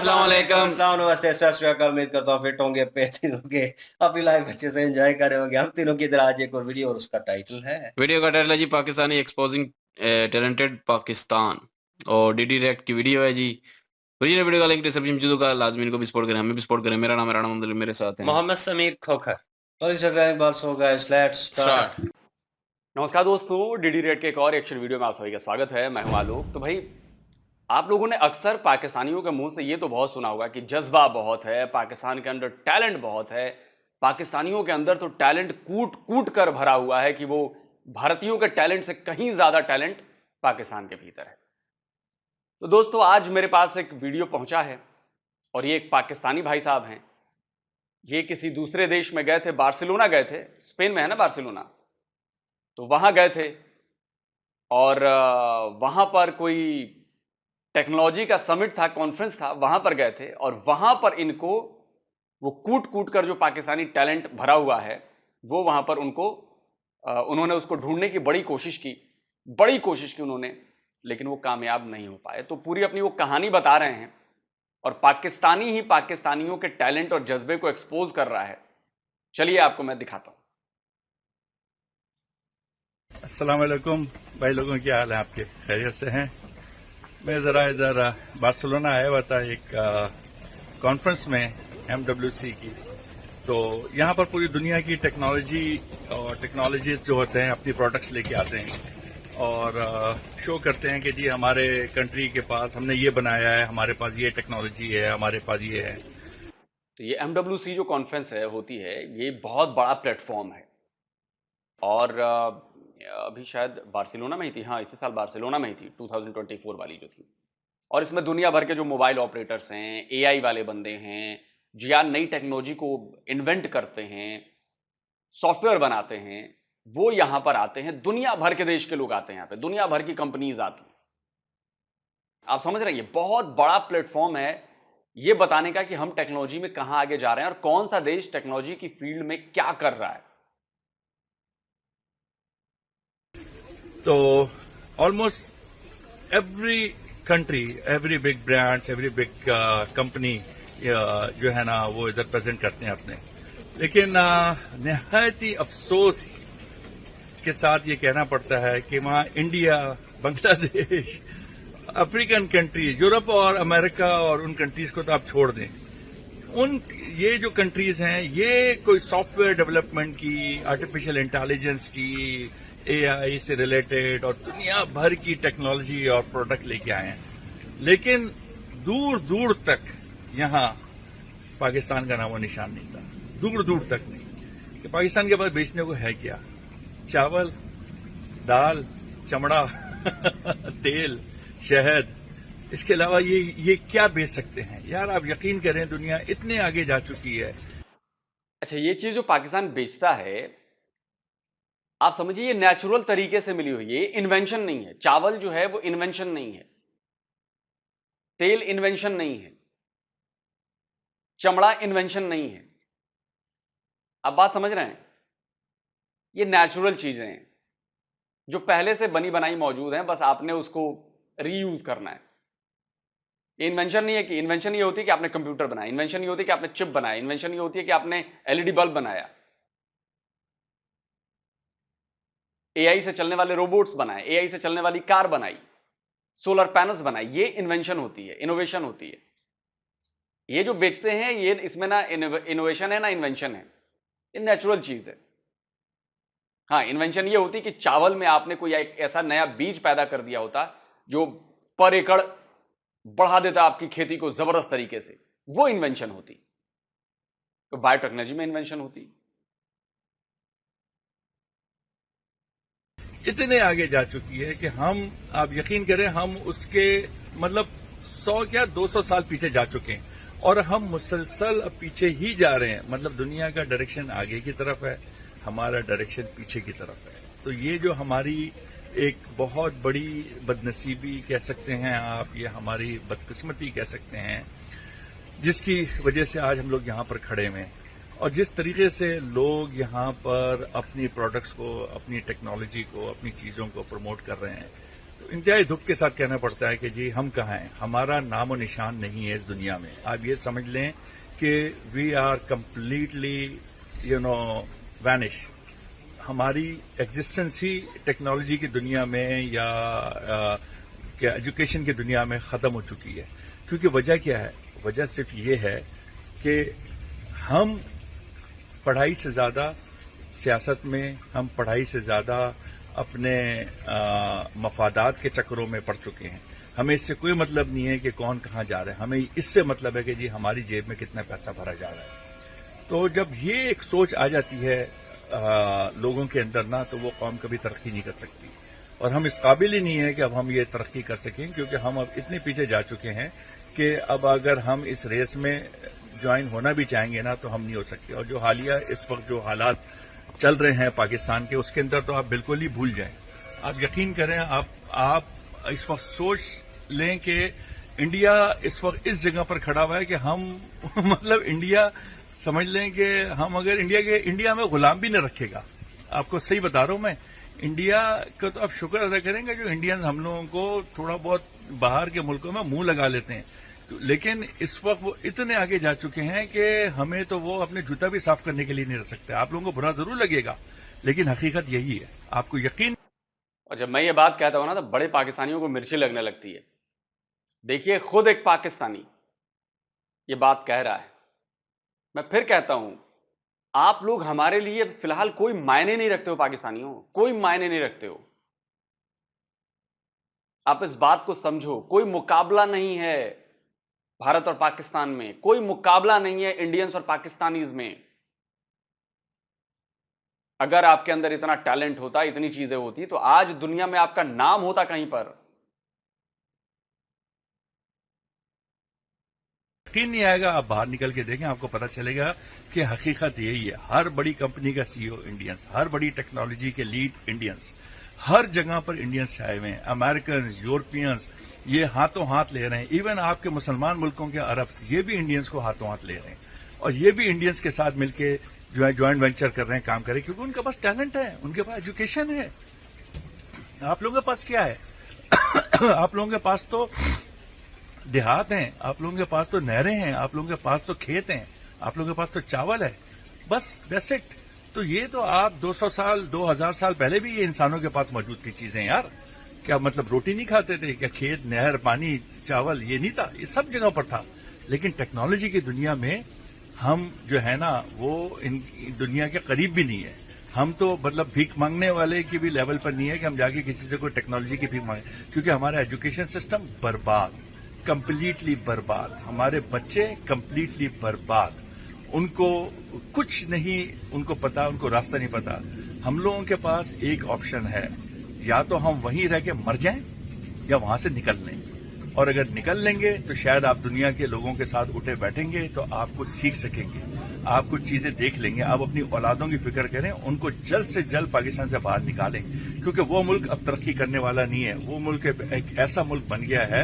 अस्सलाम वालेकुम। अस्सलाम नमस्ते सत श्री अकाल। उम्मीद करता हूँ फिट होंगे पेट होंगे अपनी लाइफ अच्छे से एंजॉय कर रहे होंगे। हम तीनों की इधर आज एक और वीडियो और उसका टाइटल है वीडियो का टाइटल है जी पाकिस्तानी एक्सपोजिंग टैलेंटेड पाकिस्तान और डीडी रिएक्ट की वीडियो है जी। ओरिजिनल वीडियो का लिंक डिस्क्रिप्शन में मौजूद होगा, लाजमी इनको भी सपोर्ट करें, हमें भी सपोर्ट करें। मेरा नाम है राणा मंदिर, मेरे साथ हैं Mohammed Sameer Khokhar. So guys let's start. Start. नमस्कार दोस्तों, डीडी रेड के एक और एक्शन वीडियो में आप सभी का स्वागत है। मैं हूं आलोक। तो भाई, आप लोगों ने अक्सर पाकिस्तानियों के मुंह से ये तो बहुत सुना होगा कि जज्बा बहुत है, पाकिस्तान के अंदर टैलेंट बहुत है, पाकिस्तानियों के अंदर तो टैलेंट कूट कूट कर भरा हुआ है कि वो भारतीयों के टैलेंट से कहीं ज्यादा टैलेंट पाकिस्तान के भीतर है। तो दोस्तों, आज मेरे पास एक वीडियो पहुंचा है और ये एक पाकिस्तानी भाई साहब हैं। ये किसी दूसरे देश में गए थे, बार्सिलोना गए थे, स्पेन में है ना बार्सिलोना, तो वहां गए थे और वहां पर कोई टेक्नोलॉजी का समिट था, कॉन्फ्रेंस था, वहां पर गए थे और वहां पर इनको वो कूट कूट कर जो पाकिस्तानी टैलेंट भरा हुआ है वो वहां पर उन्होंने उसको ढूंढने की बड़ी कोशिश की उन्होंने, लेकिन वो कामयाब नहीं हो पाए। तो पूरी अपनी वो कहानी बता रहे हैं और पाकिस्तानी ही पाकिस्तानियों के टैलेंट और जज्बे को एक्सपोज कर रहा है। चलिए आपको मैं दिखाता हूं। अस्सलाम वालेकुम भाई लोगों, क्या हाल है आपके? खैरियत से हैं? मैं ज़रा इधर बार्सिलोना आया हुआ था एक कॉन्फ्रेंस में MWC की। तो यहाँ पर पूरी दुनिया की टेक्नोलॉजी और टेक्नोलॉजीज जो होते हैं अपनी प्रोडक्ट्स लेके आते हैं और शो करते हैं कि जी हमारे कंट्री के पास हमने ये बनाया है, हमारे पास ये टेक्नोलॉजी है, हमारे पास ये है। तो ये MWC जो कॉन्फ्रेंस होती है, ये बहुत बड़ा प्लेटफॉर्म है और अभी शायद बार्सिलोना में ही थी। हाँ, इसी साल बार्सिलोना में ही थी, 2024 वाली जो थी। और इसमें दुनिया भर के जो मोबाइल ऑपरेटर्स हैं, AI वाले बंदे हैं, जो यार नई टेक्नोलॉजी को इन्वेंट करते हैं, सॉफ्टवेयर बनाते हैं, वो यहां पर आते हैं। दुनिया भर के देश के लोग आते हैं यहाँ पे, दुनिया भर की कंपनीज आती हैं। आप समझ रहे हैं, ये बहुत बड़ा प्लेटफॉर्म है ये बताने का कि हम टेक्नोलॉजी में कहां आगे जा रहे हैं और कौन सा देश टेक्नोलॉजी की फील्ड में क्या कर रहा है। तो almost every country, every big brands, every big company जो है ना वो इधर प्रेजेंट करते हैं अपने। लेकिन निहायत ही अफसोस के साथ ये कहना पड़ता है कि वहाँ India, Bangladesh, African countries, Europe और अमेरिका और उन कंट्रीज को तो आप छोड़ दें, ये जो कंट्रीज हैं ये कोई सॉफ्टवेयर डेवलपमेंट की, आर्टिफिशियल इंटेलिजेंस की, AI से रिलेटेड और दुनिया भर की टेक्नोलॉजी और प्रोडक्ट लेके आए हैं। लेकिन दूर दूर तक यहाँ पाकिस्तान का नामो निशान नहीं था, दूर दूर तक नहीं। कि पाकिस्तान के पास बेचने को है क्या? चावल, दाल, चमड़ा तेल, शहद, इसके अलावा ये क्या बेच सकते हैं? यार आप यकीन करें, दुनिया इतने आगे जा चुकी है। अच्छा, ये चीज जो पाकिस्तान बेचता है, आप समझिए ये नेचुरल तरीके से मिली हुई है, ये इन्वेंशन नहीं है। चावल जो है वो इन्वेंशन नहीं है, तेल इन्वेंशन नहीं है, चमड़ा इन्वेंशन नहीं है। आप बात समझ रहे हैं? ये नेचुरल चीजें हैं जो पहले से बनी बनाई मौजूद हैं, बस आपने उसको रीयूज करना है। ये इन्वेंशन नहीं है कि इन्वेंशन ये होती है कि आपने कंप्यूटर बनाया, इन्वेंशन ये होती है कि आपने चिप बनाया, इन्वेंशन ये होती है कि आपने LED बल्ब बनाया, AI से चलने वाले रोबोट्स बनाए, AI से चलने वाली कार बनाई, सोलर पैनल्स बनाई। ये इन्वेंशन होती है, इनोवेशन होती है। ये जो बेचते हैं ये, इसमें ना इनोवेशन है ना इन्वेंशन है, ये नेचुरल चीज है। हाँ, इन्वेंशन ये होती है कि चावल में आपने कोई एक ऐसा नया बीज पैदा कर दिया होता जो पर एकड़ बढ़ा देता आपकी खेती को जबरदस्त तरीके से, वो इन्वेंशन होती। तो बायोटेक्नोलॉजी में इन्वेंशन होती। इतने आगे जा चुकी है कि हम, आप यकीन करें, हम उसके मतलब 100 क्या 200 साल पीछे जा चुके हैं और हम मुसलसल अब पीछे ही जा रहे हैं। मतलब दुनिया का डायरेक्शन आगे की तरफ है, हमारा डायरेक्शन पीछे की तरफ है। तो ये जो हमारी एक बहुत बड़ी बदनसीबी कह सकते हैं आप, ये हमारी बदकिस्मती कह सकते हैं, जिसकी वजह से आज हम लोग यहाँ पर खड़े हुए हैं। और जिस तरीके से लोग यहाँ पर अपनी प्रोडक्ट्स को, अपनी टेक्नोलॉजी को, अपनी चीज़ों को प्रमोट कर रहे हैं, तो इंतहाई दुख के साथ कहना पड़ता है कि जी हम कहाँ हैं, हमारा नामो निशान नहीं है इस दुनिया में। आप ये समझ लें कि वी आर कंप्लीटली वैनिश। हमारी एग्जिस्टेंस ही टेक्नोलॉजी की दुनिया में या एजुकेशन की दुनिया में खत्म हो चुकी है। क्योंकि वजह क्या है? वजह सिर्फ ये है कि हम पढ़ाई से ज्यादा सियासत में, हम पढ़ाई से ज्यादा अपने मफादात के चक्करों में पड़ चुके हैं। हमें इससे कोई मतलब नहीं है कि कौन कहाँ जा रहा है, हमें इससे मतलब है कि जी हमारी जेब में कितना पैसा भरा जा रहा है। तो जब ये एक सोच आ जाती है लोगों के अंदर ना, तो वो कौम कभी तरक्की नहीं कर सकती। और हम इस काबिल ही नहीं है कि अब हम ये तरक्की कर सकें, क्योंकि हम अब इतने पीछे जा चुके हैं कि अब अगर हम इस रेस में ज्वाइन होना भी चाहेंगे ना, तो हम नहीं हो सकते। और जो हालिया इस वक्त जो हालात चल रहे हैं पाकिस्तान के, उसके अंदर तो आप बिल्कुल ही भूल जाएं। आप यकीन करें, आप इस वक्त सोच लें कि इंडिया इस वक्त इस जगह पर खड़ा हुआ है कि हम मतलब इंडिया समझ लें कि हम अगर इंडिया में गुलाम भी न रखेगा। आपको सही बता रहा हूं मैं, इंडिया का तो आप शुक्र अदा करेंगे जो इंडियंस हम लोगों को थोड़ा बहुत बाहर के मुल्कों में मुंह लगा लेते हैं, लेकिन इस वक्त वो इतने आगे जा चुके हैं कि हमें तो वो अपने जूता भी साफ करने के लिए नहीं रख सकते। आप लोगों को बुरा जरूर लगेगा, लेकिन हकीकत यही है, आपको यकीन। और जब मैं ये बात कहता हूं ना, तो बड़े पाकिस्तानियों को मिर्ची लगने लगती है। देखिए, खुद एक पाकिस्तानी ये बात कह रहा है। मैं फिर कहता हूं, आप लोग हमारे लिए फिलहाल कोई मायने नहीं रखते हो। पाकिस्तानियों, कोई मायने नहीं रखते हो। आप इस बात को समझो, कोई मुकाबला नहीं है भारत और पाकिस्तान में, कोई मुकाबला नहीं है इंडियंस और पाकिस्तानीज में। अगर आपके अंदर इतना टैलेंट होता, इतनी चीजें होती, तो आज दुनिया में आपका नाम होता कहीं पर। यकीन नहीं आएगा, आप बाहर निकल के देखें, आपको पता चलेगा कि हकीकत यही है। हर बड़ी कंपनी का सीईओ इंडियंस, हर बड़ी टेक्नोलॉजी के लीड इंडियंस, हर जगह पर इंडियंस आए हुए हैं। अमेरिकन, यूरोपियंस ये हाथों हाथ ले रहे हैं। इवन आपके मुसलमान मुल्कों के अरब्स, ये भी इंडियंस को हाथों हाथ ले रहे हैं, और ये भी इंडियंस के साथ मिलकर जो है ज्वाइंट वेंचर कर रहे हैं, काम कर रहे हैं, क्योंकि उनके पास टैलेंट है, उनके पास एजुकेशन है। आप लोगों के पास क्या है? आप लोगों के पास तो देहात हैं, आप लोगों के पास तो नहरें हैं, आप लोगों के पास तो खेत हैं, आप लोगों के पास तो चावल है, बस दैट्स इट। तो ये तो आप 200 साल 2000 साल पहले भी ये इंसानों के पास मौजूद थी चीजें यार। क्या मतलब रोटी नहीं खाते थे क्या? खेत, नहर, पानी, चावल ये नहीं था? ये सब जगह पर था। लेकिन टेक्नोलॉजी की दुनिया में हम जो है ना, वो इन दुनिया के करीब भी नहीं है। हम तो मतलब भीख मांगने वाले की भी लेवल पर नहीं है कि हम जाके किसी से कोई टेक्नोलॉजी की भीख मांगे, क्योंकि हमारा एजुकेशन सिस्टम बर्बाद, कंप्लीटली बर्बाद। हमारे बच्चे कंप्लीटली बर्बाद, उनको कुछ नहीं उनको पता, उनको रास्ता नहीं पता। हम लोगों के पास एक ऑप्शन है, या तो हम वहीं रह के मर जाएं या वहां से निकल लें। और अगर निकल लेंगे तो शायद आप दुनिया के लोगों के साथ उठे बैठेंगे तो आप कुछ सीख सकेंगे, आप कुछ चीजें देख लेंगे। आप अपनी औलादों की फिक्र करें, उनको जल्द से जल्द पाकिस्तान से बाहर निकालें, क्योंकि वो मुल्क अब तरक्की करने वाला नहीं है। वो मुल्क एक ऐसा मुल्क बन गया है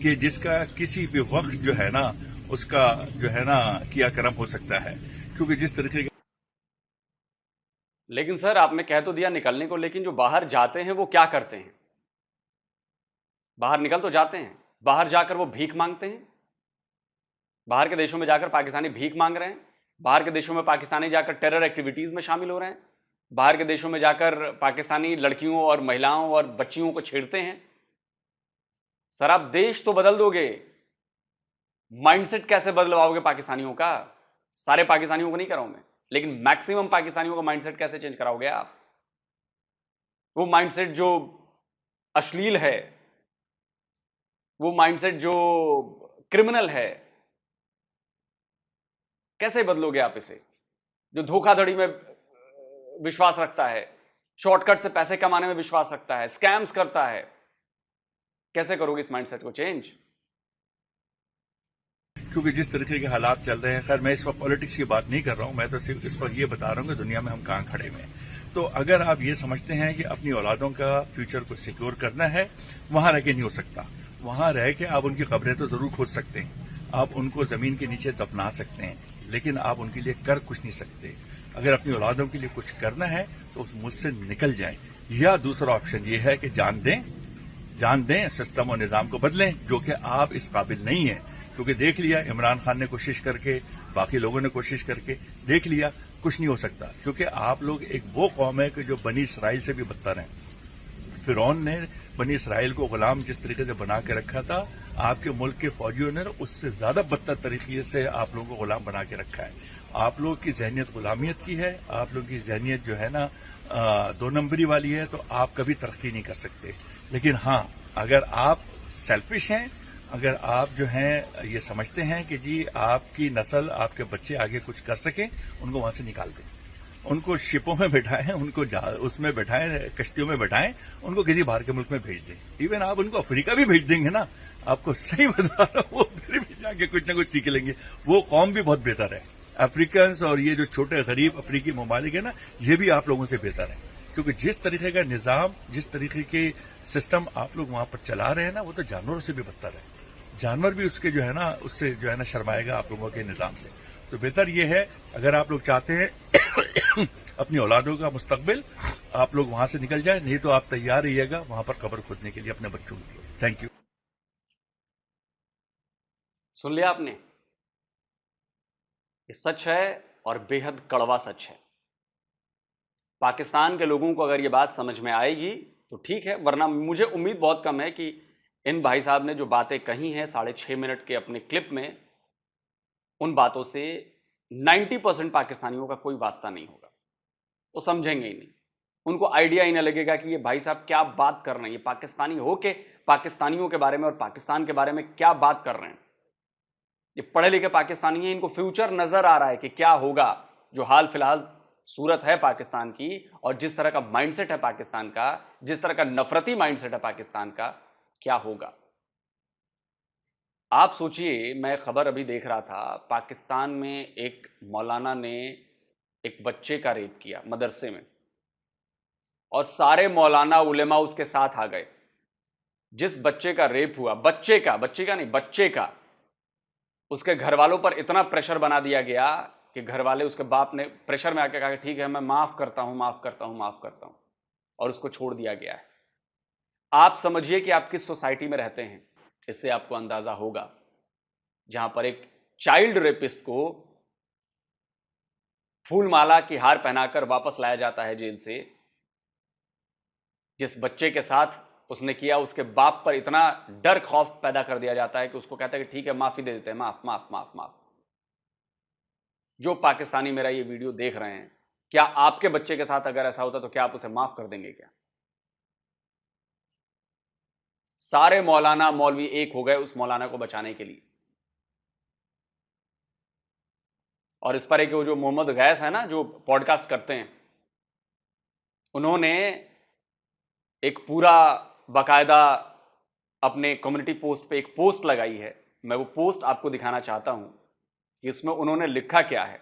कि जिसका किसी भी वक्त जो है ना, उसका जो है ना किया कर्म हो सकता है, क्योंकि जिस तरीके के। लेकिन सर, आपने कह तो दिया निकलने को, लेकिन जो बाहर जाते हैं वो क्या करते हैं? बाहर निकल तो जाते हैं, बाहर जाकर वो भीख मांगते हैं। बाहर के देशों में जाकर पाकिस्तानी भीख मांग रहे हैं। बाहर के देशों में पाकिस्तानी जाकर टेरर एक्टिविटीज में शामिल हो रहे हैं। बाहर के देशों में जाकर पाकिस्तानी लड़कियों और महिलाओं और बच्चियों को छेड़ते हैं। सर, आप देश तो बदल दोगे, माइंडसेट कैसे बदलवाओगे पाकिस्तानियों का? सारे पाकिस्तानियों को नहीं कराऊं मैं, लेकिन मैक्सिमम पाकिस्तानियों का माइंडसेट कैसे चेंज कराओगे आप? वो माइंडसेट जो अश्लील है, वो माइंडसेट जो क्रिमिनल है, कैसे बदलोगे आप इसे? जो धोखाधड़ी में विश्वास रखता है, शॉर्टकट से पैसे कमाने में विश्वास रखता है, स्कैम्स करता है, कैसे करोगे इस माइंडसेट को चेंज? क्योंकि जिस तरीके के हालात चल रहे हैं, खैर मैं इस वक्त पॉलिटिक्स की बात नहीं कर रहा हूं, मैं तो सिर्फ इस वक्त ये बता रहा हूं कि दुनिया में हम कहां खड़े हुए हैं। तो अगर आप ये समझते हैं कि अपनी औलादों का फ्यूचर को सिक्योर करना है, वहां रह के नहीं हो सकता। वहां रह के आप उनकी कब्रें तो जरूर खोद सकते हैं, आप उनको जमीन के नीचे दफना सकते हैं, लेकिन आप उनके लिए कर कुछ नहीं सकते। अगर अपनी औलादों के लिए कुछ करना है तो उस मुल्क से निकल जाए, या दूसरा ऑप्शन ये है कि जान दें जान दें, सिस्टम और निजाम को बदलें, जो कि आप इस काबिल नहीं है। क्योंकि देख लिया इमरान खान ने कोशिश करके, बाकी लोगों ने कोशिश करके देख लिया, कुछ नहीं हो सकता। क्योंकि आप लोग एक वो कौम है कि जो बनी इसराइल से भी बदतर है। फिरौन ने बनी इसराइल को गुलाम जिस तरीके से बना के रखा था, आपके मुल्क के फौजियों ने उससे ज्यादा बदतर तरीके से आप लोगों को गुलाम बना के रखा है। आप लोग की जहनियत गुलामियत की है, आप लोग की जहनियत जो है ना 2 नंबरी वाली है, तो आप कभी तरक्की नहीं कर सकते। लेकिन हाँ, अगर आप सेल्फिश हैं, अगर आप जो हैं ये समझते हैं कि जी आपकी नस्ल, आपके बच्चे आगे कुछ कर सकें, उनको वहां से निकाल दें, उनको शिपों में बैठाएं, उनको उसमें बैठाएं, कश्तियों में बैठाएं, उनको किसी बाहर के मुल्क में भेज दें। इवन आप उनको अफ्रीका भी भेज देंगे ना, आपको सही बता रहा हूं, वो फिर भी जाके कुछ ना कुछ सीख लेंगे। वो कौम भी बहुत बेहतर है। अफ्रीकन्स और ये जो छोटे गरीब अफ्रीकी ममालिक है ना, ये भी आप लोगों से बेहतर है। क्योंकि जिस तरीके का निजाम, जिस तरीके के सिस्टम आप लोग वहां पर चला रहे हैं ना, वो तो जानवरों से भी बदतर है। जानवर भी उसके जो है ना, उससे जो है ना शर्माएगा आप लोगों के निजाम से। तो बेहतर ये है, अगर आप लोग चाहते हैं अपनी औलादों का मुस्तकबिल, आप लोग वहां से निकल जाए, नहीं तो आप तैयार रहिएगा वहां पर कब्र खोदने के लिए अपने बच्चों के लिए। Thank you. सुन लिया आपने, ये सच है और बेहद कड़वा सच है। पाकिस्तान के लोगों को अगर ये बात समझ में आएगी तो ठीक है, वरना मुझे उम्मीद बहुत कम है कि इन भाई साहब ने जो बातें कही हैं 6.5 मिनट के अपने क्लिप में, उन बातों से 90% पाकिस्तानियों का कोई वास्ता नहीं होगा। वो समझेंगे ही नहीं, उनको आइडिया ही ना लगेगा कि ये भाई साहब क्या बात कर रहे हैं। ये पाकिस्तानी होके पाकिस्तानियों के बारे में और पाकिस्तान के बारे में क्या बात कर रहे हैं। ये पढ़े लिखे पाकिस्तानी हैं, इनको फ्यूचर नजर आ रहा है कि क्या होगा। जो हाल फिलहाल सूरत है पाकिस्तान की और जिस तरह का माइंडसेट है पाकिस्तान का, जिस तरह का नफरती माइंडसेट है पाकिस्तान का, क्या होगा। आप सोचिए, मैं खबर अभी देख रहा था, पाकिस्तान में एक मौलाना ने एक बच्चे का रेप किया मदरसे में, और सारे मौलाना उलेमा उसके साथ आ गए। जिस बच्चे का रेप हुआ, बच्चे का, उसके घर वालों पर इतना प्रेशर बना दिया गया कि घर वाले, उसके बाप ने प्रेशर में आके कहा ठीक है मैं माफ करता हूं, और उसको छोड़ दिया गया है। आप समझिए कि आप किस सोसाइटी में रहते हैं, इससे आपको अंदाजा होगा। जहां पर एक चाइल्ड रेपिस्ट को फूलमाला की हार पहनाकर वापस लाया जाता है जेल से। जिस बच्चे के साथ उसने किया, उसके बाप पर इतना डर खौफ पैदा कर दिया जाता है कि उसको कहता है कि ठीक है माफी दे देते हैं, माफ। जो पाकिस्तानी मेरा ये वीडियो देख रहे हैं, क्या आपके बच्चे के साथ अगर ऐसा होता तो क्या आप उसे माफ कर देंगे क्या? सारे मौलाना मौलवी एक हो गए उस मौलाना को बचाने के लिए। और इस पर एक जो मोहम्मद गैस है ना, जो पॉडकास्ट करते हैं, उन्होंने एक पूरा बाकायदा अपने कम्युनिटी पोस्ट पे एक पोस्ट लगाई है। मैं वो पोस्ट आपको दिखाना चाहता हूं कि इसमें उन्होंने लिखा क्या है।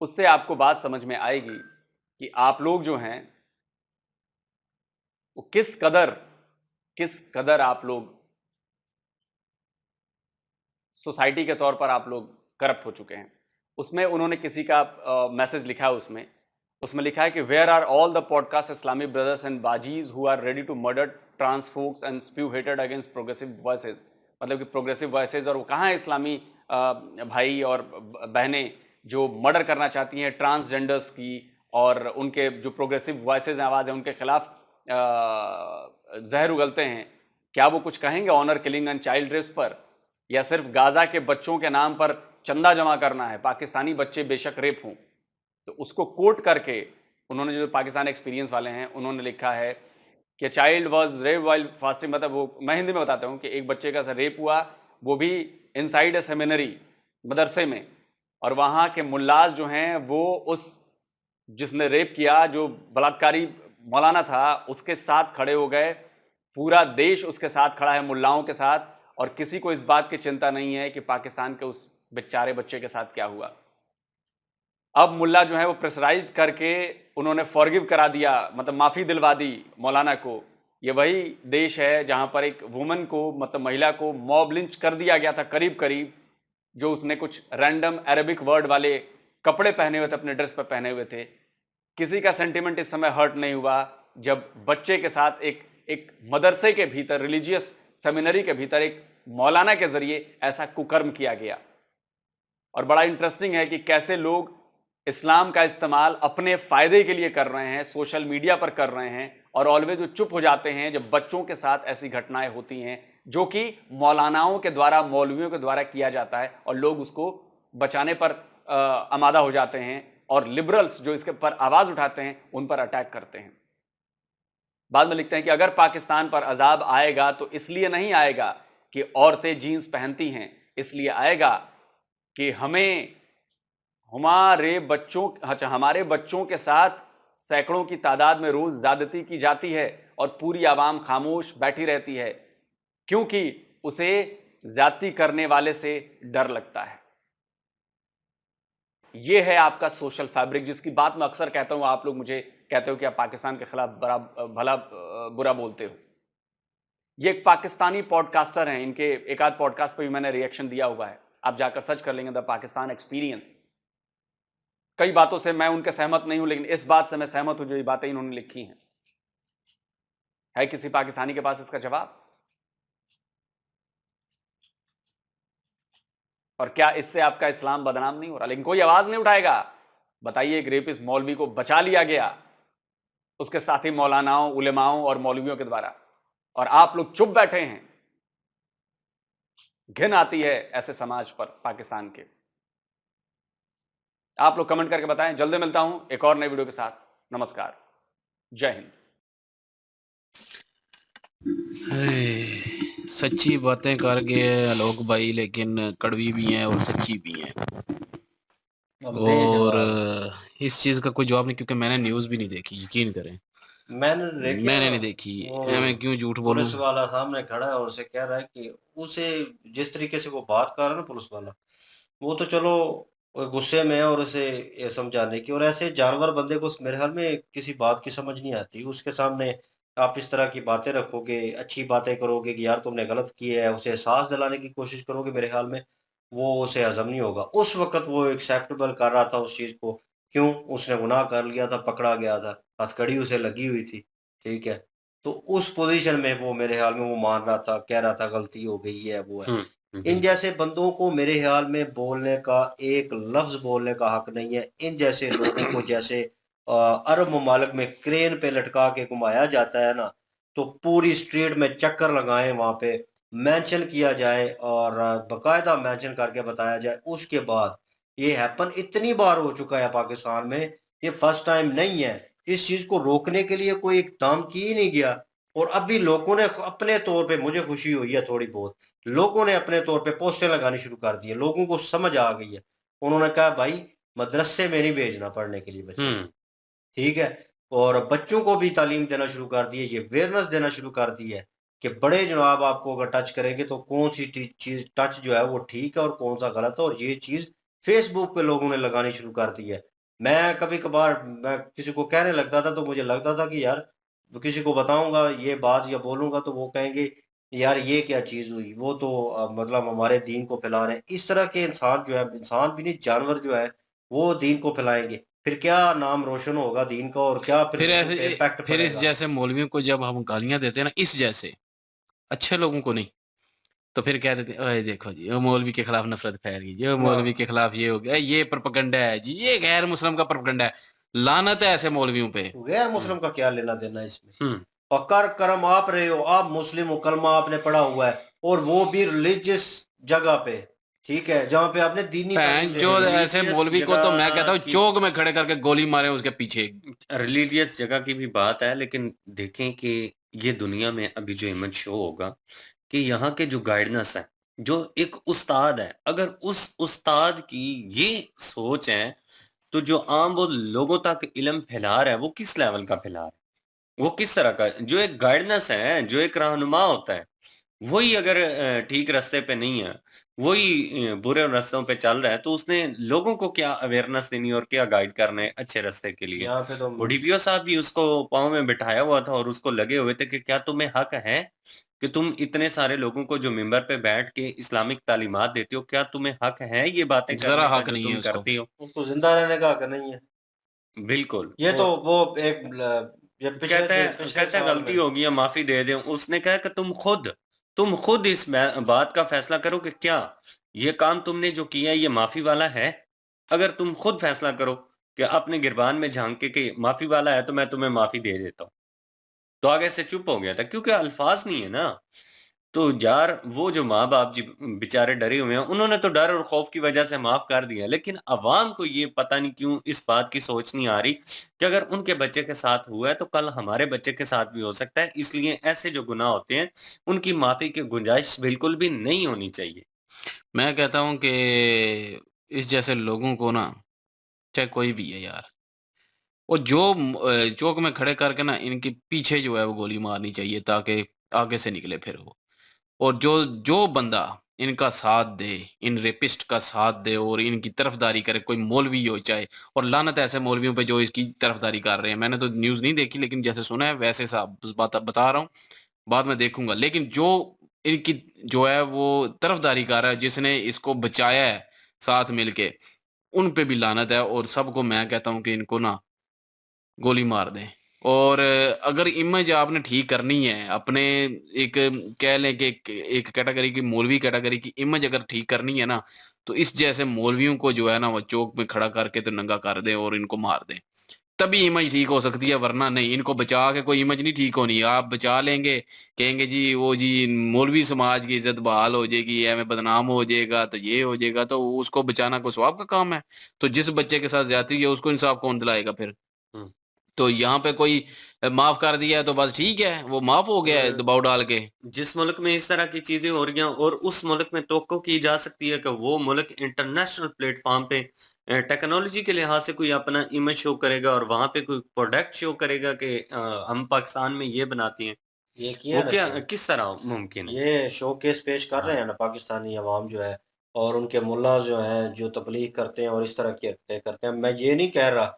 उससे आपको बात समझ में आएगी कि आप लोग जो हैं वो किस कदर आप लोग सोसाइटी के तौर पर आप लोग करप्ट हो चुके हैं। उसमें उन्होंने किसी का मैसेज लिखा है, उसमें लिखा है कि where are all the podcast Islamic brothers and बाजीज who are ready to murder trans folks and spew हेटेड अगेंस्ट प्रोग्रेसिव वॉइसेज। मतलब कि प्रोग्रेसिव वॉइसेज, और वो कहाँ है इस्लामी भाई और बहनें जो मर्डर करना चाहती हैं ट्रांसजेंडर्स की, और उनके जो प्रोग्रेसिव वॉइसेज आवाज़ है उनके खिलाफ जहर उगलते हैं। क्या वो कुछ कहेंगे honour killing and child rapes पर, या सिर्फ गाजा के बच्चों के नाम पर चंदा जमा करना है? पाकिस्तानी बच्चे बेशक रेप हों, तो उसको कोट करके उन्होंने, जो पाकिस्तान एक्सपीरियंस वाले हैं, उन्होंने लिखा है कि child was rape while fasting. मतलब वो मैं हिंदी में बताता हूँ कि एक बच्चे का रेप हुआ, वो भी इनसाइड ए सेमिनरी, मदरसे में, और वहाँ के मुल्लाज जो हैं वो उस जिसने रेप किया, जो बलात्कारी मौलाना था, उसके साथ खड़े हो गए। पूरा देश उसके साथ खड़ा है, मुल्लाओं के साथ, और किसी को इस बात की चिंता नहीं है कि पाकिस्तान के उस बेचारे बच्चे के साथ क्या हुआ। अब मुल्ला जो है वो प्रेशराइज करके उन्होंने फॉरगिव करा दिया, मतलब माफ़ी दिलवा दी मौलाना को। ये वही देश है जहाँ पर एक वुमन को, मतलब महिला को मॉब लिंच कर दिया गया था करीब, जो उसने कुछ रैंडम अरेबिक वर्ड वाले कपड़े पहने हुए थे, अपने ड्रेस पर पहने हुए थे। किसी का सेंटिमेंट इस समय हर्ट नहीं हुआ जब बच्चे के साथ एक मदरसे के भीतर, रिलीजियस सेमिनरी के भीतर एक मौलाना के जरिए ऐसा कुकर्म किया गया। और बड़ा इंटरेस्टिंग है कि कैसे लोग इस्लाम का इस्तेमाल अपने फायदे के लिए कर रहे हैं, सोशल मीडिया पर कर रहे हैं, और ऑलवेज वो चुप हो जाते हैं जब बच्चों के साथ ऐसी घटनाएं होती हैं जो कि मौलानाओं के द्वारा, मौलवियों के द्वारा किया जाता है, और लोग उसको बचाने पर आमादा हो जाते हैं, और लिबरल्स जो इसके पर आवाज उठाते हैं उन पर अटैक करते हैं। बाद में लिखते हैं कि अगर पाकिस्तान पर अजाब आएगा तो इसलिए नहीं आएगा कि औरतें जीन्स पहनती हैं, इसलिए आएगा कि हमारे बच्चों के साथ सैकड़ों की तादाद में रोज ज्यादती की जाती है और पूरी आवाम खामोश बैठी रहती है क्योंकि उसे ज्यादती करने वाले से डर लगता है। यह है आपका सोशल फैब्रिक, जिसकी बात मैं अक्सर कहता हूं। आप लोग मुझे कहते हो कि आप पाकिस्तान के खिलाफ भला बुरा बोलते हो। ये एक पाकिस्तानी पॉडकास्टर हैं, इनके एक आध पॉडकास्ट पे भी मैंने रिएक्शन दिया हुआ है, आप जाकर सर्च कर लेंगे द पाकिस्तान एक्सपीरियंस। कई बातों से मैं उनके सहमत नहीं हूं, लेकिन इस बात से मैं सहमत हूं जो ये बातें इन्होंने लिखी हैं। है किसी पाकिस्तानी के पास इसका जवाब? और क्या इससे आपका इस्लाम बदनाम नहीं हो रहा? लेकिन कोई आवाज नहीं उठाएगा। बताइए, एक रेपिस्ट मौलवी को बचा लिया गया उसके साथी मौलानाओं, उलेमाओं और मौलवियों के द्वारा, और आप लोग चुप बैठे हैं। घिन आती है ऐसे समाज पर पाकिस्तान के। आप लोग कमेंट करके बताएं। जल्दी मिलता हूं एक और नए वीडियो के साथ। नमस्कार, जय हिंद। सच्ची बातें कर गए आलोक भाई, लेकिन कड़वी भी हैं और सच्ची भी हैं। और इस चीज का कोई जवाब नहीं, क्योंकि मैंने न्यूज भी नहीं देखी, यकीन करें। मैंने नहीं देखी। मैं क्यों झूठ बोलूं? पुलिस वाला सामने खड़ा है और उसे कह रहा है कि उसे जिस तरीके से वो बात कर रहा है ना पुलिस वाला, वो तो चलो गुस्से में है और उसे ये समझाने की, और ऐसे जानवर बंदे को मेरे ख्याल में किसी बात की समझ नहीं आती। उसके सामने आप इस तरह की बातें रखोगे, अच्छी बातें करोगे कि यार तुमने गलत किया है, उसे एहसास दिलाने की कोशिश करोगे, मेरे ख्याल में वो उसे हजम नहीं होगा। उस वक्त वो एक्सेप्टेबल कर रहा था उस चीज को, क्यों? उसने गुनाह कर लिया था, पकड़ा गया था, हथकड़ी उसे लगी हुई थी, ठीक है। तो उस पोजीशन में वो मेरे ख्याल में वो मान रहा था, कह रहा था गलती हो गई है, वो है। इन जैसे बंदों को मेरे ख्याल में बोलने का, एक लफ्ज बोलने का हक नहीं है। इन जैसे लोगों को जैसे अरब ममालिक में क्रेन पे लटका के घुमाया जाता है ना, तो पूरी स्ट्रीट में चक्कर लगाएं, वहां पे मेंशन किया जाए और बकायदा मेंशन करके बताया जाए। उसके बाद ये हैपन इतनी बार हो चुका है पाकिस्तान में, ये फर्स्ट टाइम नहीं है। इस चीज को रोकने के लिए कोई इकदाम की ही नहीं गया, और अभी लोगों ने अपने तौर पे, मुझे खुशी हुई है थोड़ी बहुत, लोगों ने अपने तौर पे पोस्टर लगानी शुरू कर दी है। लोगों को समझ आ गई है, उन्होंने कहा भाई मदरसे में नहीं भेजना पढ़ने के लिए बच्चे, ठीक है। और बच्चों को भी तालीम देना शुरू कर दी है, ये अवेयरनेस देना शुरू कर दी है कि बड़े जनाब आपको अगर टच करेंगे तो कौन सी चीज टच जो है वो ठीक है और कौन सा गलत है। और ये चीज फेसबुक पे लोगों ने लगानी शुरू कर दी है। मैं कभी कभार मैं किसी को कहने लगता था तो मुझे लगता था कि यार किसी को बताऊंगा ये बात या बोलूंगा तो वो कहेंगे यार ये क्या चीज हुई, वो तो मतलब हमारे दीन को फैला रहे हैं। इस तरह के इंसान जो है, इंसान भी नहीं जानवर जो है, वो दीन को फैलाएंगे, फिर क्या नाम रोशन होगा दीन का, और क्या फिर ऐसे इम्पैक्ट फिर इस जैसे मौलवियों को जब हम गालियां देते हैं ना, इस जैसे अच्छे लोगों को नहीं, तो फिर कह देते हैं देखो जी, वो मौलवी के खिलाफ नफरत फैल गई, ये मौलवी के खिलाफ ये हो गया, ये प्रोपेगेंडा है जी, ये गैर मुस्लिम का प्रोपेगेंडा है। लानत है ऐसे मौलवियों पे। गैर मुस्लिम का क्या लेना देना इसमें? और कर कर्म आप रहे हो, आप मुस्लिम हो, कलमा आपने पढ़ा हुआ है, और वो भी रिलीजियस जगह पे, ठीक है, जहाँ पे आपने दीनी जो ऐसे मौलवी को तो मैं कहता हूँ चौक में खड़े करके गोली मारे उसके पीछे। रिलीजियस जगह की भी बात है, लेकिन देखें कि ये दुनिया में अभी जो इमेज शो होगा कि यहाँ के जो गाइडेंस है, जो एक उस्ताद है, अगर उस उस्ताद की ये सोच है तो जो आम वो लोगों तक इल्म फैला रहा है वो किस लेवल का फैला रहा है, वो किस तरह का, जो एक गाइडेंस है, जो एक रहनुमा होता है, वही अगर ठीक रास्ते पे नहीं है, वही बुरे रास्तों पे चल रहा है, तो उसने लोगों को क्या अवेयरनेस देनी और क्या गाइड करना है अच्छे रास्ते के लिए। यहाँ पे तो डीपीओ साहब भी उसको पाँव में बिठाया हुआ था और उसको लगे हुए थे कि क्या तुम्हें हक है कि तुम इतने सारे लोगों को जो मिंबर पे बैठ के इस्लामिक तालीमात देते हो, क्या तुम्हें हक है ये बातें जरा करने का हक जो नहीं तुम है उसको। करती हो? उसको जिंदा रहने का हक नहीं है। बिल्कुल। ये तो वो एक ये पिछले कहता है पिछले साल गलती में। हो गई है, माफी दे दे। उसने कहा कि तुम खुद इस बात का फैसला करो कि क्या ये काम तुमने जो किया ये माफी वाला है। अगर तुम खुद फैसला करो कि अपने गिरबान में झांक के कि माफी वाला है, तो मैं तुम्हें माफी दे देता हूँ। तो आगे से चुप हो गया था क्योंकि अल्फाज नहीं है ना। तो यार वो जो माँ बाप जी बेचारे डरे हुए हैं, उन्होंने तो डर और खौफ की वजह से माफ कर दिया, लेकिन अवाम को ये पता नहीं क्यों इस बात की सोच नहीं आ रही कि अगर उनके बच्चे के साथ हुआ है तो कल हमारे बच्चे के साथ भी हो सकता है। इसलिए ऐसे जो गुनाह होते हैं उनकी माफी की गुंजाइश बिल्कुल भी नहीं होनी चाहिए। मैं कहता हूँ कि इस जैसे लोगों को ना, चाहे कोई भी है यार, वो जो चौक में खड़े करके ना इनके पीछे जो है वो गोली मारनी चाहिए ताकि आगे से निकले फिर वो। और जो जो बंदा इनका साथ दे, इन रेपिस्ट का साथ दे और इनकी तरफदारी करे, कोई मौलवी हो चाहे, और लानत है ऐसे मौलवियों पे जो इसकी तरफदारी कर रहे हैं। मैंने तो न्यूज़ नहीं देखी लेकिन जैसे सुना है वैसे साहब बस बात बता रहा हूँ, बाद में देखूँगा। लेकिन जो इनकी जो है वो तरफदारी कर रहा है, जिसने इसको बचाया है साथ मिलके, उन पे भी लानत है और सबको मैं कहता हूँ कि इनको ना गोली मार दें। और अगर इमेज आपने ठीक करनी है, अपने एक कह लें कि एक कैटेगरी की मौलवी कैटेगरी की इमेज अगर ठीक करनी है ना, तो इस जैसे मौलवियों को जो है ना वो चौक में खड़ा करके तो नंगा कर दें और इनको मार दें। तभी इमेज ठीक हो सकती है, वरना नहीं। इनको बचा के कोई इमेज नहीं ठीक होनी। आप बचा लेंगे, कहेंगे जी वो जी मौलवी समाज की इज़्ज़त बहाल हो जाएगी, एवें बदनाम हो जाएगा, तो ये हो जाएगा, तो उसको बचाना कोई सवाब का काम है? तो जिस बच्चे के साथ ज़्यादती हुई है उसको इंसाफ कौन दिलाएगा फिर? हम्म। तो यहाँ पे कोई माफ़ कर दिया है तो बस ठीक है, वो माफ़ हो गया है और दबाव डाल के। जिस मुल्क में इस तरह की चीजें हो रही हैं और उस मुल्क में तवक्को की जा सकती है कि वो मुल्क इंटरनेशनल प्लेटफॉर्म पे टेक्नोलॉजी के लिहाज से कोई अपना इमेज शो करेगा और वहां पे कोई प्रोडक्ट शो करेगा कि हम पाकिस्तान में ये बनाती हैं, ये किया वो ना क्या शो, किस तरह मुमकिन है? ये शोकेस पेश कर रहे हाँ। हैं ना पाकिस्तानी अवाम जो है, और उनके मुल्ला जो हैं जो तबलीग करते हैं और इस तरह के करते हैं। मैं ये नहीं कह रहा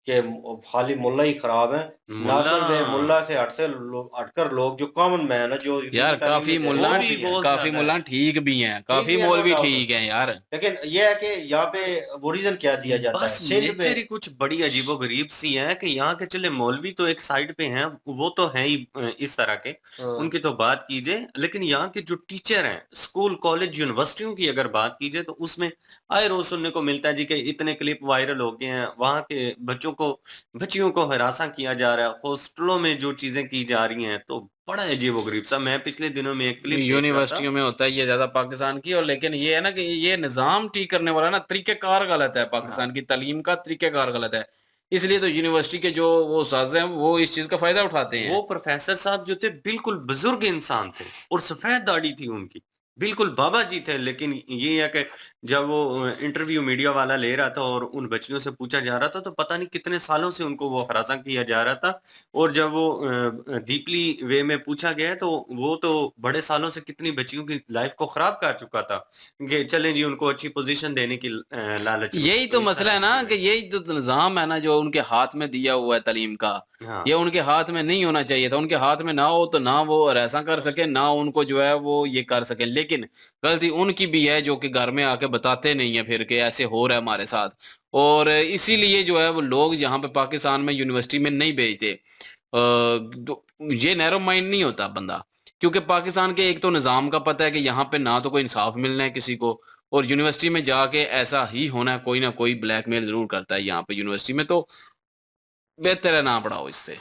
कि खाली मुल्ला ही खराब है। मुल्ला नाकल बे मुल्ला से हटकर लोग जो कॉमन मैन है जो यार दीनी तालीम दे रहे हैं वो वो भी भी हैं। बहुत काफ़ी ज्यादा मुल्ला है। ठीक भी हैं, ठीक काफ़ी भी है, नो मौलवी डाउट। ठीक हैं यार। लेकिन ये है कि यहाँ पे वो रीजन क्या दिया जाता बस है सिंध में। नेचर ही कुछ बड़ी अजीबोगरीब सी है कि यहाँ के चले मौलवी तो एक साइड पे हैं, वो तो है ही इस तरह के, हाँ, उनकी तो बात कीजिए। लेकिन यहाँ के जो टीचर हैं स्कूल कॉलेज यूनिवर्सिटियों की अगर बात कीजिए तो उसमें आए रोज सुनने को मिलता है जी कि इतने क्लिप वायरल हो गए हैं, वहां के बच्चियों को हरासा किया जा रहा है, हॉस्टलों में जो चीजें की जा रही हैं, तो बड़ा अजीबोगरीब सा। मैं पिछले दिनों में एक क्लिप देख रहा था। यूनिवर्सिटियों में होता है ये ज़्यादा पाकिस्तान की। और लेकिन ये है ना कि ये निज़ाम ठीक करने वाला ना तरीक़ेकार गलत है, हाँ। पाकिस्तान की तालीम का तरीक़ेकार गलत है। इसलिए तो यूनिवर्सिटी के जो वो साज़ हैं वो इस चीज़ का फ़ायदा उठाते हैं। वो प्रोफेसर साहब जो थे बिल्कुल बुजुर्ग इंसान थे और सफेद दाढ़ी थी उनकी, बिल्कुल बाबा जी थे। लेकिन ये है कि जब वो इंटरव्यू मीडिया वाला ले रहा था और उन बच्चियों से पूछा जा रहा था तो पता नहीं कितने सालों से उनको वो हरासा किया जा रहा था। और जब वो डीपली वे में पूछा गया तो वो तो बड़े सालों से कितनी बच्चियों की लाइफ को खराब कर चुका था कि चलें जी उनको अच्छी पोजीशन देने की लालच में। यही तो तो इस मसला तरह है की ना चीजें। कि यही तो निज़ाम है ना जो उनके हाथ में दिया हुआ है तालीम का, हाँ। ये उनके हाथ में नहीं होना चाहिए था। उनके हाथ में ना हो तो ना वो ऐसा कर सके, ना उनको जो है वो ये कर सके। लेकिन गलती उनकी भी है जो कि घर में आके बताते नहीं है फिर कि ऐसे हो रहा है हमारे साथ। और इसीलिए जो है वो लोग यहाँ पे पाकिस्तान में यूनिवर्सिटी में नहीं भेजते। ये नैरो माइंड नहीं होता बंदा, क्योंकि पाकिस्तान के एक तो निज़ाम का पता है कि यहाँ पे ना तो कोई इंसाफ मिलना है किसी को, और यूनिवर्सिटी में जाके ऐसा ही होना है, कोई ना कोई ब्लैकमेल ज़रूर करता है यहाँ पे यूनिवर्सिटी में। तो बेहतर है ना पढ़ाओ इससे।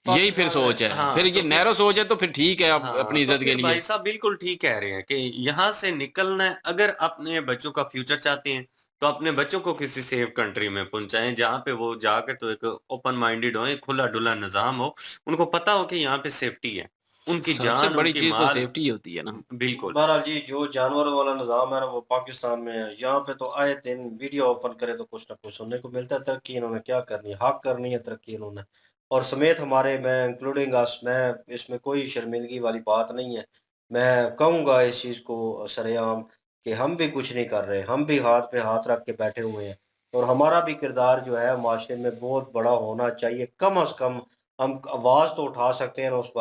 यही फिर पाकिस्तान सोच है। फिर हाँ, ये तो फिर नैरो सोच है तो फिर ठीक है आप हाँ, अपनी तो इज़्ज़त के फिर लिए। भाई साहब बिल्कुल ठीक कह रहे हैं कि यहाँ से निकलना है। अगर अपने बच्चों का फ्यूचर चाहते हैं तो अपने बच्चों को किसी सेफ कंट्री में पहुंचाएं जहाँ पे वो जाके तो एक ओपन माइंडेड हो, एक खुला डुला निजाम हो, उनको पता हो कि यहाँ पे सेफ्टी है, उनकी सबसे जान बड़ी उनकी चीज़ तो माल। सेफ्टी होती है ना। बिल्कुल। बहरहाल जी जो जानवरों वाला निज़ाम है ना वो पाकिस्तान में है। यहाँ पे तो आए दिन वीडियो ओपन करे तो कुछ ना कुछ सुनने को मिलता है। तरक्की इन्होंने क्या करनी है, हक करनी है तरक्की इन्होंने, और समेत हमारे, मैं इंक्लूडिंग अस, मैं इसमें कोई शर्मिंदगी वाली बात नहीं है। मैं कहूँगा इस चीज़ को सरेआम कि हम भी कुछ नहीं कर रहे, हम भी हाथ पे हाथ रख के बैठे हुए हैं, और हमारा भी किरदार जो है माशरे में बहुत बड़ा होना चाहिए। कम अज़ कम हम आवाज़ तो उठा सकते हैं ना, उस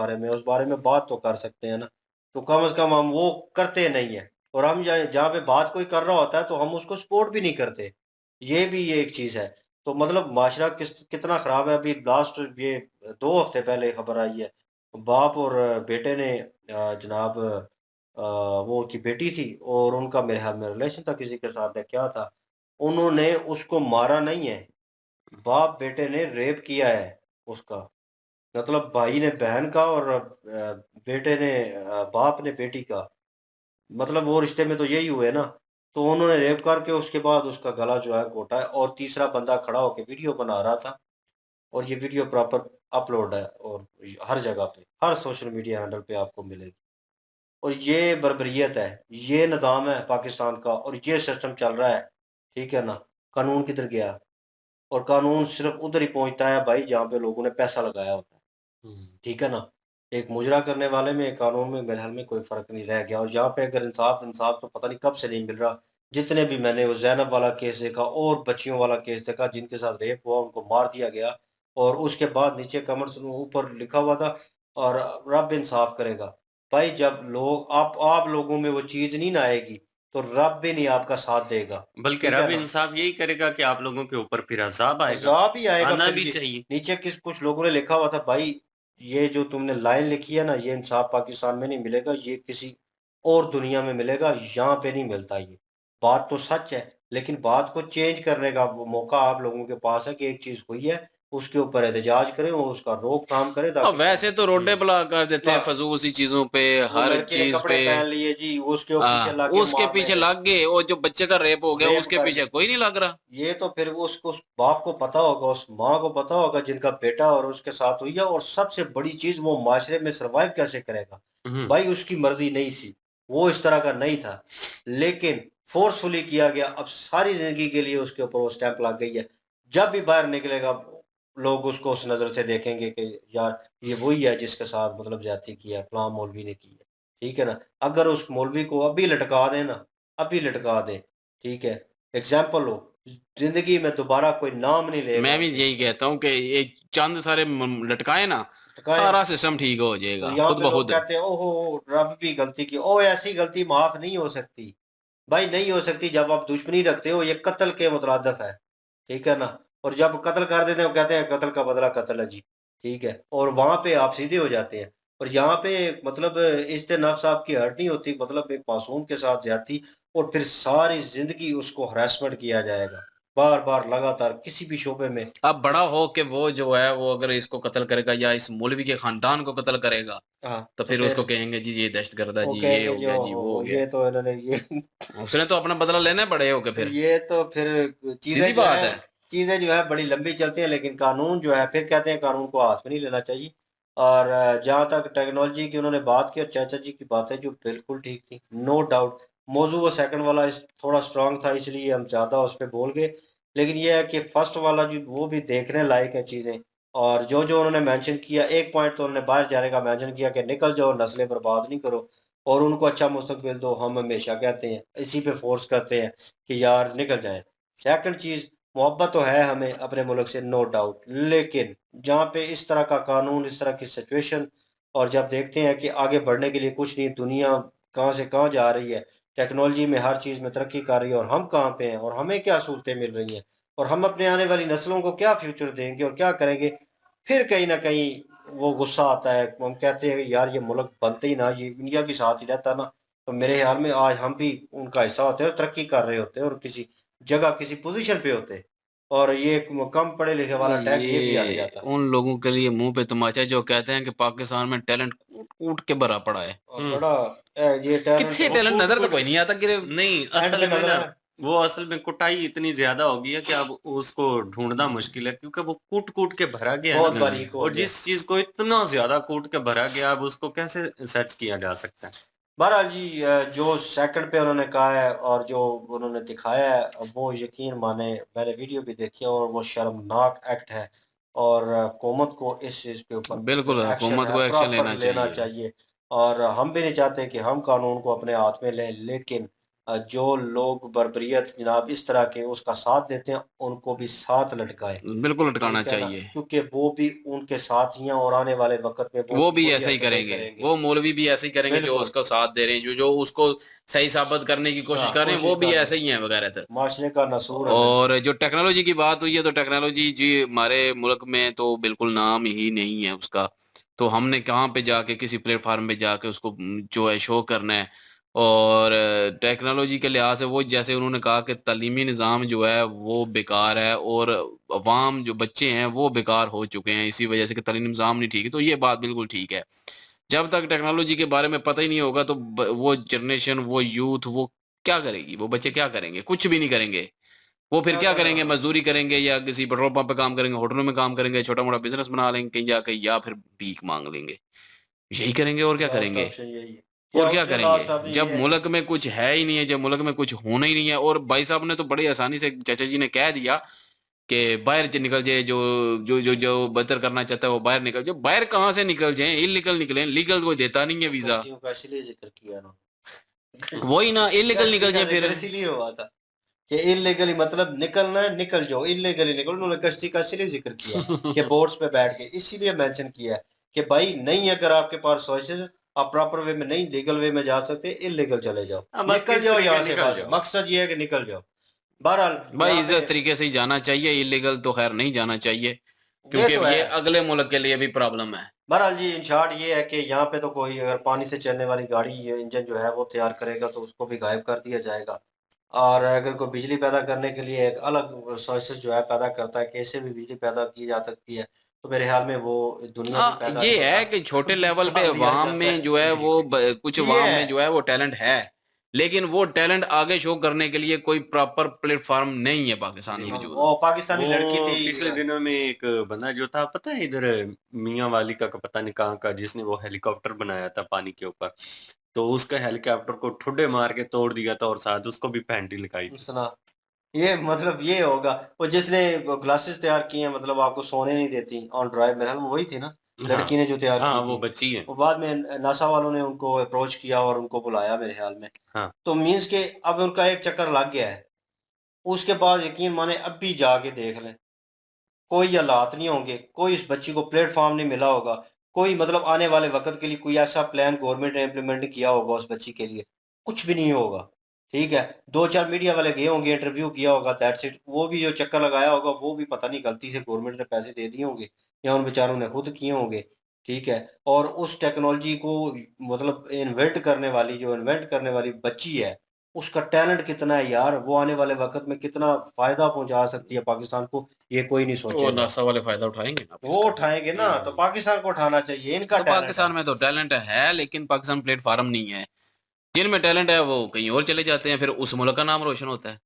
बारे में बात तो कर सकते हैं ना। तो कम से कम हम वो करते नहीं है, और हम जहाँ पे बात कोई कर रहा होता है तो हम उसको सपोर्ट भी नहीं करते। ये भी ये एक चीज़ है। तो मतलब माशरा कितना ख़राब है। अभी लास्ट ये 2 हफ्ते पहले खबर आई है, बाप और बेटे ने जनाब वो की बेटी थी और उनका मेरे ख्याल में रिलेशन था किसी के साथ या क्या था, उन्होंने उसको मारा नहीं है, बाप बेटे ने रेप किया है उसका। मतलब भाई ने बहन का और बेटे ने बाप ने बेटी का। मतलब वो रिश्ते में तो यही हुए ना। तो उन्होंने रेप करके उसके बाद उसका गला जो है घोटा है और तीसरा बंदा खड़ा होके वीडियो बना रहा था और ये वीडियो प्रॉपर अपलोड है और हर जगह पे, हर सोशल मीडिया हैंडल पे आपको मिलेगी। और ये बर्बरियत है, ये निज़ाम है पाकिस्तान का और ये सिस्टम चल रहा है, ठीक है ना? कानून किधर गया? और कानून सिर्फ़ उधर ही पहुँचता है भाई जहाँ पे लोगों ने पैसा लगाया होता है। ठीक है ना? एक मुजरा करने वाले में, एक कानून में मेरे ख़्याल में कोई फ़र्क नहीं रह गया और यहाँ पे अगर इंसाफ़ इंसाफ़ तो पता नहीं कब से नहीं मिल रहा। जितने भी मैंने वो ज़ैनब वाला केस देखा और बच्चियों वाला केस देखा जिनके साथ रेप हुआ, उनको मार दिया गया और उसके बाद नीचे कमेंट्स में ऊपर लिखा हुआ था और रब इंसाफ़ करेगा। भाई जब लोग आप लोगों में वो चीज़ नहीं ना आएगी, तो रब भी नहीं आपका साथ देगा। बल्कि ठीक है रब ना? इंसाफ यही करेगा कि आप लोगों के ऊपर फिर अज़ाब आएगा। अज़ाब ही आएगा आना फिर भी ये। चाहिए। नीचे कुछ लोगों ने लिखा हुआ था भाई ये जो तुमने लाइन लिखी है ना ये इंसाफ पाकिस्तान में नहीं मिलेगा, ये किसी और दुनिया में मिलेगा, यहाँ पे नहीं मिलता ये। बात तो सच है, लेकिन बात को चेंज करने का वो मौका आप लोगों के पास है कि एक चीज़ हुई है, उसके ऊपर एहतजाज करें और उसका रोकथाम करें और ताकि वैसे तो रोडे ब्लॉक कर देते हैं हाँ, फजूल सी चीजों पे, वो हर लड़की ने चीज कपड़े पे। पहन लिए जी, उसके वो पीछे लाके उसके मारने पीछे लगे, लग गए, और जो बच्चे का रेप हो गया रेप उसके कर पीछे दिया। कोई नहीं लग रहा। ये तो फिर वो उसको उस बाप को पता होगा, उस माँ को पता होगा जिनका बेटा और उसके साथ हुई है और सबसे बड़ी चीज़ वो माशरे में सर्वाइव कैसे करेगा। हुँ। भाई उसकी मर्ज़ी नहीं थी, वो इस तरह का नहीं था, लेकिन फ़ोर्सफुली किया गया, अब सारी ज़िंदगी के लिए उसके ऊपर वो स्टैम्प लग गई है। जब भी बाहर निकलेगा, लोग उसको उस नज़र से देखेंगे कि यार ये वही है जिसके साथ मतलब ज़्यादती की है, फलाँ मौलवी ने की है, ठीक है ना? अगर उस मौलवी को अभी लटका दें ना, अभी लटका दें, ठीक है? एग्ज़ाम्पल लो, ज़िंदगी में दोबारा कोई नाम नहीं लेगा मैं भी उसे, यही कहता हूँ कि ये चंद सारे लटकाए ना, लटकाएँ सारा सिस्टम ठीक हो और जाएगा यहाँ खुद पे ब लोग खुद। कहते हैं, ओहो! रब भी गलती की। ओह! ऐसी गलती माफ़ नहीं हो सकती। भाई नहीं हो सकती जब आप दुश्मनी रखते हो, ये कत्ल के मुतरादिफ है, ठीक है ना? और जब कत्ल कर देते हैं, वो कहते हैं कत्ल का बदला कत्ल है जी, ठीक है? और वहाँ पे आप सीधे हो जाते हैं और यहाँ पे मतलब इज्त-ए-नफ्स आपकी हर्ट नहीं होती, मतलब एक मासूम के साथ ज़्यादती और फिर सारी ज़िंदगी उसको हैरेसमेंट किया जाएगा, बार-बार लगातार किसी भी शोबे में। अब बड़ा हो के वो जो है वो अगर इसको कत्ल करेगा या इस मौलवी के खानदान को कत्ल करेगा, हाँ, तो तो फिर फिर उसको कहेंगे जी ये दहशतगर्द है वो जी, ये कहेंगे हो जी गया जी, ओहो वो हो हो! गया। ये तो इन्होंने ये उसने तो अपना बदला लेना है बड़े होके फिर। ये तो फिर सीधी बात है। चीज़ें जो है बड़ी लंबी चलती हैं, लेकिन कानून जो है फिर कहते हैं कानून को हाथ में नहीं लेना चाहिए। और जहाँ तक टेक्नोलॉजी की उन्होंने बात की और चाचा जी की बातें जो बिल्कुल ठीक थी, नो डाउट। मौज़ू वो सेकंड वाला थोड़ा स्ट्रॉन्ग था इसलिए हम ज़्यादा उस पे बोल गए। लेकिन ये है कि फर्स्ट वाला जो वो भी देखने लायक है चीज़ें। और जो उन्होंने मेंशन किया, एक पॉइंट तो उन्होंने बाहर जाने का मेंशन किया कि निकल जाओ, नस्लें बर्बाद नहीं करो और उनको अच्छा मुस्तकबिल दो। हम हमेशा कहते हैं, इसी पे फ़ोर्स करते हैं कि यार निकल जाएँ। सेकंड चीज़, मोहब्बत तो है हमें अपने मुल्क से, नो डाउट, लेकिन जहाँ पे इस तरह का कानून, इस तरह की सिचुएशन और जब देखते हैं कि आगे बढ़ने के लिए कुछ नहीं, दुनिया कहाँ से कहाँ जा रही है, टेक्नोलॉजी में हर चीज़ में तरक्की कर रही है और हम कहाँ पे हैं और हमें क्या सहूलतें मिल रही हैं और हम अपने आने वाली नस्लों को क्या फ्यूचर देंगे और क्या करेंगे, फिर कहीं न कहीं वो गुस्सा आता है। हम कहते हैं कि यार ये मुल्क बनते ही ना, ये इंडिया के साथ ही रहता ना, तो मेरे ख्याल में आज हम भी उनका हिस्सा होते हैं और तरक्की कर रहे होते हैं और किसी जगह, किसी पोज़ीशन पे होते और ये कम पढ़े लिखे वाला टैग ये भी हट ये जाता। उन लोगों के लिए मुँह पे तमाचा जो कहते हैं कि पाकिस्तान में टैलेंट कूट-कूट के भरा पड़ा है। और हुँ। बड़ा ये टैलेंट कित्थे वो टैलेंट नज़र तो कूट-कूट कोई नहीं आता कि नहीं, एंड पे असल में नज़र ना, है, वो असल में कुटाई इतनी ज़्यादा हो गई है कि अब उसको ढूँढना मुश्किल है क्योंकि वो कूट-कूट के भरा गया है बहुत ना। हुँ। बारीक हो और गया। जिस चीज़ को इतना ज़्यादा कूट के भरा गया, अब उसको कैसे सच किया जा सकता है? बहरहाल जी जो सेकंड पे उन्होंने कहा है और जो उन्होंने दिखाया है वो यकीन माने, मैंने वीडियो भी देखी है और वो शर्मनाक एक्ट है और हुकूमत को इस चीज़ के ऊपर जो बिल्कुल, एक्शन हुकूमत है को एक्शन प्रॉपर लेना लेना चाहिए। चाहिए और हम भी नहीं चाहते कि हम कानून को अपने हाथ में लें, लेकिन जो लोग बर्बरियत जनाब इस तरह के उसका साथ देते हैं उनको भी साथ लटकाए, बिल्कुल लटकाना ठीक है ना, चाहिए। क्योंकि वो भी उनके साथ ही हैं और आने वाले वक्त में वो भी वही ऐसा ही हरकतें करेंगे, करेंगे। वो मौलवी भी ऐसे ही करेंगे जो बिल्कुल। उसको साथ दे रहे हैं, जो जो उसको सही साबित करने की कोशिश हाँ, कर रहे हैं, कोशिश वो भी कर रहे ऐसे हैं। ही हैं वगैरह। माशरे का नसूर है, बिल्कुल। और जो टेक्नोलॉजी की बात हुई है, तो टेक्नोलॉजी जी हमारे मुल्क में तो बिल्कुल नाम ही नहीं है उसका। तो हमने कहाँ पे जाके किसी प्लेटफॉर्म पे जाके उसको जो है शो करना है। और टेक्नोलॉजी के लिहाज से वो जैसे उन्होंने कहा कि तालीमी निज़ाम जो है वो बेकार है, और अवाम जो बच्चे हैं वो बेकार हो चुके हैं इसी वजह से कि तालीमी निज़ाम नहीं ठीक है। तो ये बात बिल्कुल ठीक है। जब तक टेक्नोलॉजी के बारे में पता ही नहीं होगा तो वो जनरेशन, वो यूथ, वो क्या करेगी, वो बच्चे क्या करेंगे? कुछ भी नहीं करेंगे। वो फिर क्या क्या करना। करेंगे? मज़दूरी करेंगे या किसी पेट्रोल पंप पे काम करेंगे, होटलों में काम करेंगे, छोटा-मोटा बिज़नेस बना लेंगे कहीं जाके, या फिर भीख माँग लेंगे। यही करेंगे और क्या लास्ट करेंगे? ऑप्शन यही है, या और क्या उससे करेंगे? लास्ट ऑप्शन जब ये है कि मुल्क में कुछ है ही नहीं है, जब मुल्क में कुछ होना ही नहीं है, और भाई साहब ने तो बड़ी आसानी से चाचा जी ने कह दिया कि बाहर ज निकल जाए, जो बेहतर करना चाहता है वो बाहर निकल जाए। बाहर कहाँ से निकल जाएँ? इल्लीगल निकलें, लीगल कोई देता नहीं है वीज़ा। कश्तियों का इसलिए जिक्र किया ना। वही ना, इल्लीगल कश्ती निकल का जाएँ फिर। जिक्र इसीलिए हुआ था कि इलीगली मतलब निकलना है निकल जाओ, इलीगली निकलो। उन्होंने कश्ती का इसलिए जिक्र किया कि बोट्स पे बैठ के, इसीलिए मेंशन किया है कि भाई नहीं, अगर आपके पास चॉइसेस, आप प्रॉपर वे में नहीं लीगल वे में जा सकते, इलीगल चले जाओ, बस निकल किस जाओ तरीके यहाँ से। निकल बस जाओ। मकसद ये है कि निकल जाओ। बहरहाल भाई यहाँ पे इज्जत तरीके से ही जाना चाहिए, इल्लीगल तो खैर नहीं जाना चाहिए, ये क्योंकि तो अब है। ये अगले मुल्क के लिए भी प्रॉब्लम है। बहरहाल जी, इन शॉर्ट ये है कि यहाँ पे तो कोई अगर पानी से चलने वाली गाड़ी इंजन जो है वो तैयार करेगा तो उसको भी गायब कर दिया जाएगा। और अगर कोई बिजली पैदा करने के लिए एक अलग सोर्सेज जो है पैदा करता है, कैसे भी बिजली पैदा की जा सकती है, तो मेरे ख्याल में वो दुनिया भी पैदा नहीं ये होता। है कि छोटे लेवल पे डाल दिया अवाम जाता में है जो है बिजली वो पे। कुछ ये अवाम है। में जो है वो टैलेंट है, लेकिन वो टैलेंट आगे शो करने के लिए कोई प्रॉपर प्लेटफॉर्म नहीं है पाकिस्तान में मौजूद। वो पाकिस्तानी लड़की वो थी। पिछले दिनों में एक बंदा जो था, पता है, इधर मियां वाली का पता नहीं कहाँ का, जिसने वो हेलीकॉप्टर बनाया था पानी के ऊपर। तो उसका हेलीकॉप्टर को ठुड्डे मार के तोड़ दिया था और साथ उसको भी फैंटी लगाई थी। सुना, ये मतलब ये होगा वो जिसने ग्लासेस तैयार किए हैं, मतलब आपको सोने नहीं देती ऑन ड्राइव, मेरा ख्याल में वही थी ना हाँ, लड़की ने जो तैयार हाँ, की वो थी। बच्ची है। वो बाद में नासा वालों ने उनको अप्रोच किया और उनको बुलाया मेरे ख्याल में। हाँ, तो मीन्स के अब उनका एक चक्कर लग गया है। उसके बाद यकीन माने अब भी जाके देख लें, कोई हालात नहीं होंगे, कोई इस बच्ची को प्लेटफॉर्म नहीं मिला होगा, कोई मतलब आने वाले वक्त के लिए कोई ऐसा प्लान गवर्नमेंट ने इम्प्लीमेंट नहीं किया होगा उस बच्ची के लिए, कुछ भी नहीं होगा। ठीक है, दो चार मीडिया वाले गए होंगे, इंटरव्यू किया होगा, दैट्स इट। वो भी जो चक्कर लगाया होगा वो भी पता नहीं गलती से गवर्नमेंट ने पैसे दे दिए होंगे या उन बेचारों ने खुद किए होंगे। ठीक है, और उस टेक्नोलॉजी को मतलब इन्वेंट करने वाली बच्ची है, उसका टैलेंट कितना है यार, वो आने वाले वक्त में कितना फायदा पहुंचा सकती है पाकिस्तान को, ये कोई नहीं वो सोचेगा। नासा वाले फायदा उठाएंगे ना अब वो इसका। उठाएंगे ना, तो पाकिस्तान को उठाना चाहिए, इनका तो टैलेंट है। पाकिस्तान में तो टैलेंट है, लेकिन पाकिस्तान प्लेटफॉर्म नहीं है। जिनमें टैलेंट है वो कहीं और चले जाते हैं, फिर उस मुल्क का नाम रोशन होता है।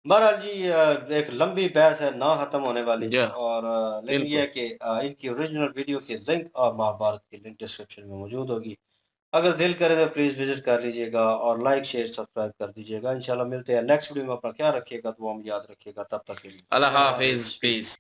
बहरहाल जी, एक लंबी बहस है ना खत्म होने वाली। जी और लेकिन ये बिल्कुल। है कि इनकी ओरिजिनल वीडियो की लिंक और महाभारत की लिंक डिस्क्रिप्शन में मौजूद होगी। अगर दिल करे तो प्लीज़ विजिट कर लीजिएगा और लाइक शेयर सब्सक्राइब कर दीजिएगा। इंशाल्लाह मिलते हैं नेक्स्ट वीडियो में। अपना ख्याल रखिएगा, दुआ में याद रखिएगा। तब तक के लिए अल्लाह अल्लाह हाफिज, हाफिज़। पीस।